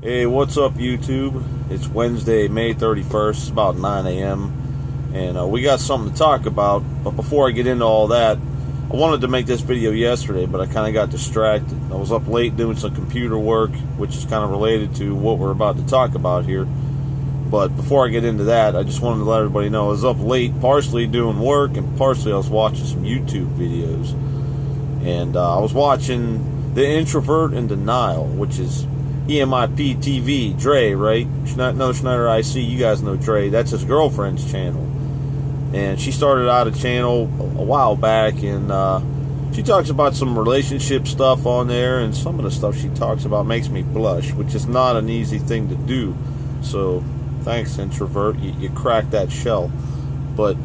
Hey, what's up, YouTube? It's Wednesday, May 31st. It's about 9 a.m. And we got something to talk about. But before I get into all that, I wanted to make this video yesterday, but I kind of got distracted. I was up late doing some computer work, which is kind of related to what we're about to talk about here. But before I get into that, I just wanted to let everybody know I was up late, partially doing work, and partially I was watching some YouTube videos. And I was watching The Introvert in Denial, which is EMIP TV, Dre, right? Another Schneider IC, you guys know Dre. That's his girlfriend's channel. And she started out a channel a while back, and she talks about some relationship stuff on there, and some of the stuff she talks about makes me blush, which is not an easy thing to do. So, thanks, Introvert. You cracked that shell. But,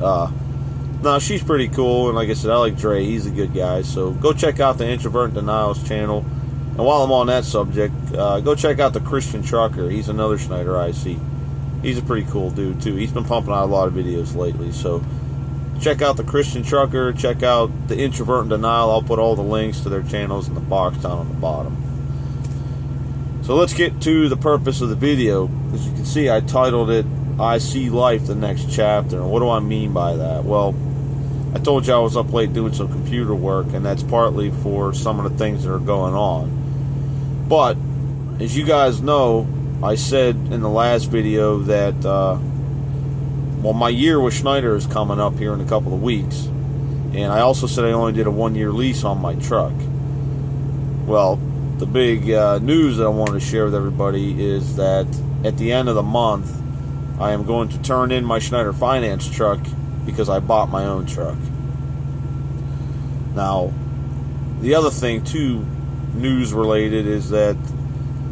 no, she's pretty cool, and like I said, I like Dre. He's a good guy. So, go check out the Introvert in Denial's channel. And while I'm on that subject, go check out the Christian Trucker. He's another Schneider IC. He's a pretty cool dude, too. He's been pumping out a lot of videos lately. So check out the Christian Trucker. Check out the Introvert in Denial. I'll put all the links to their channels in the box down on the bottom. So let's get to the purpose of the video. As you can see, I titled it, I See Life, the Next Chapter. And what do I mean by that? Well, I told you I was up late doing some computer work, and that's partly for some of the things that are going on. But, as you guys know, I said in the last video that, well, my year with Schneider is coming up here in a couple of weeks. And I also said I only did a 1-year lease on my truck. Well, the big news that I wanted to share with everybody is that at the end of the month, I am going to turn in my Schneider Finance truck because I bought my own truck. Now, the other thing, too, news related, is that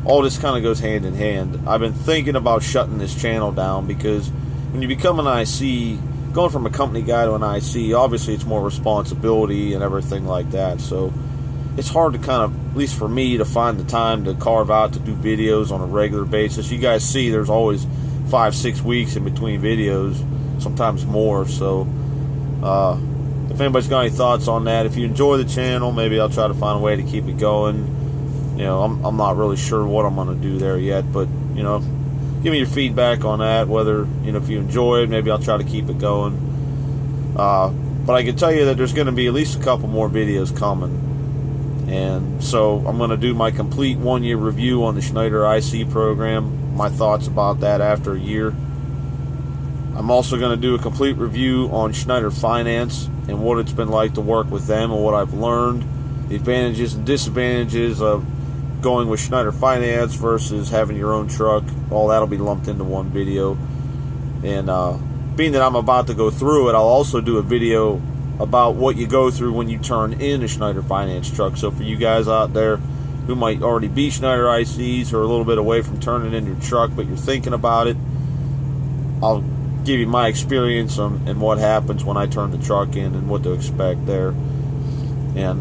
all this kind of goes hand in hand. I've been thinking about shutting this channel down because when you become an IC, going from a company guy to an IC, obviously it's more responsibility and everything like that. So it's hard to kind of, at least for me, to find the time to carve out to do videos on a regular basis. You guys see there's always 5-6 weeks in between videos, sometimes more. So if anybody's got any thoughts on that, if you enjoy the channel, maybe I'll try to find a way to keep it going. You know, I'm not really sure what I'm going to do there yet, but, you know, give me your feedback on that, whether, you know, if you enjoy it, maybe I'll try to keep it going. But I can tell you that there's going to be at least a couple more videos coming. And so I'm going to do my complete 1-year review on the Schneider IC program, my thoughts about that after a year. I'm also going to do a complete review on Schneider Finance and what it's been like to work with them and what I've learned, the advantages and disadvantages of going with Schneider Finance versus having your own truck. All that'll be lumped into one video. And being that I'm about to go through it, I'll also do a video about what you go through when you turn in a Schneider Finance truck. So for you guys out there who might already be Schneider ICs or a little bit away from turning in your truck, but you're thinking about it, I'll give you my experience and what happens when I turn the truck in and what to expect there. And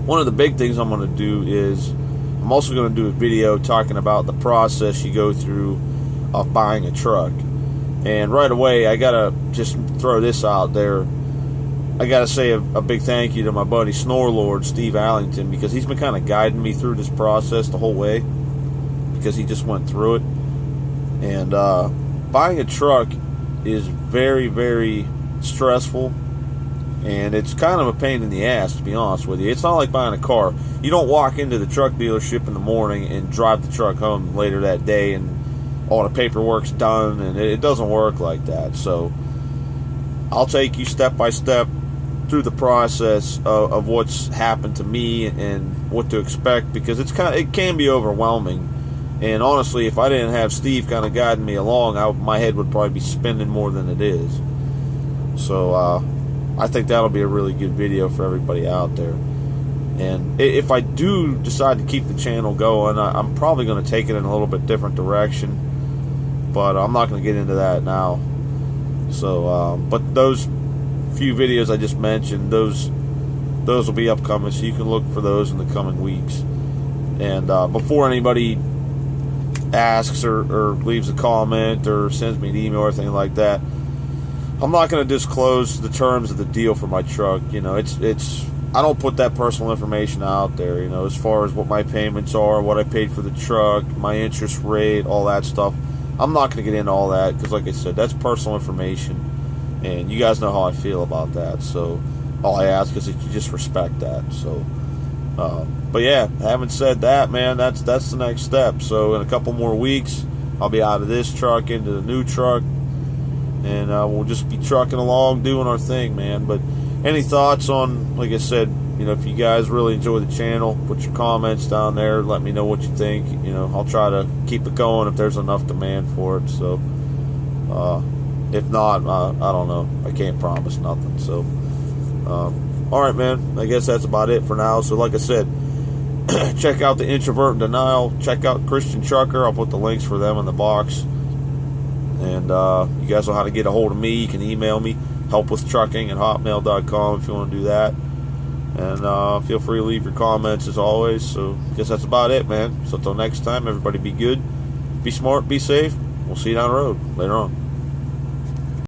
one of the big things I'm going to do is I'm also going to do a video talking about the process you go through of buying a truck. And right away, I got to just throw this out there. I got to say a big thank you to my buddy Snorelord, Steve Allington, because he's been kind of guiding me through this process the whole way, because he just went through it. And buying a truck is very, very stressful, and it's kind of a pain in the ass, to be honest with you. It's not like buying a car. You don't walk into the truck dealership in the morning and drive the truck home later that day and all the paperwork's done, and it doesn't work like that. So I'll take you step by step through the process of what's happened to me and what to expect, because it can be overwhelming. And honestly, if I didn't have Steve kind of guiding me along, my head would probably be spinning more than it is. So I think that'll be a really good video for everybody out there. And if I do decide to keep the channel going, I'm probably going to take it in a little bit different direction. But I'm not going to get into that now. So, but those few videos I just mentioned, those will be upcoming, so you can look for those in the coming weeks. And before anybody asks or leaves a comment or sends me an email or anything like that, I'm not going to disclose the terms of the deal for my truck. You know, it's I don't put that personal information out there, you know, as far as what my payments are, what I paid for the truck, my interest rate, all that stuff. I'm not going to get into all that because, like I said, that's personal information, and you guys know how I feel about that. So all I ask is that you just respect that. So, but yeah, having said that, man, that's the next step. So in a couple more weeks, I'll be out of this truck into the new truck, and we'll just be trucking along, doing our thing, man. But any thoughts on, like I said, you know, if you guys really enjoy the channel, put your comments down there. Let me know what you think. You know, I'll try to keep it going if there's enough demand for it. So, if not, I don't know. I can't promise nothing. So, all right, man. I guess that's about it for now. So, like I said, check out the Introvert and Denial. Check out Christian Trucker. I'll put the links for them in the box. And you guys know how to get a hold of me. You can email me, helpwithtrucking@hotmail.com if you want to do that. And feel free to leave your comments as always. So I guess that's about it, man. So until next time, everybody be good, be smart, be safe. We'll see you down the road later on.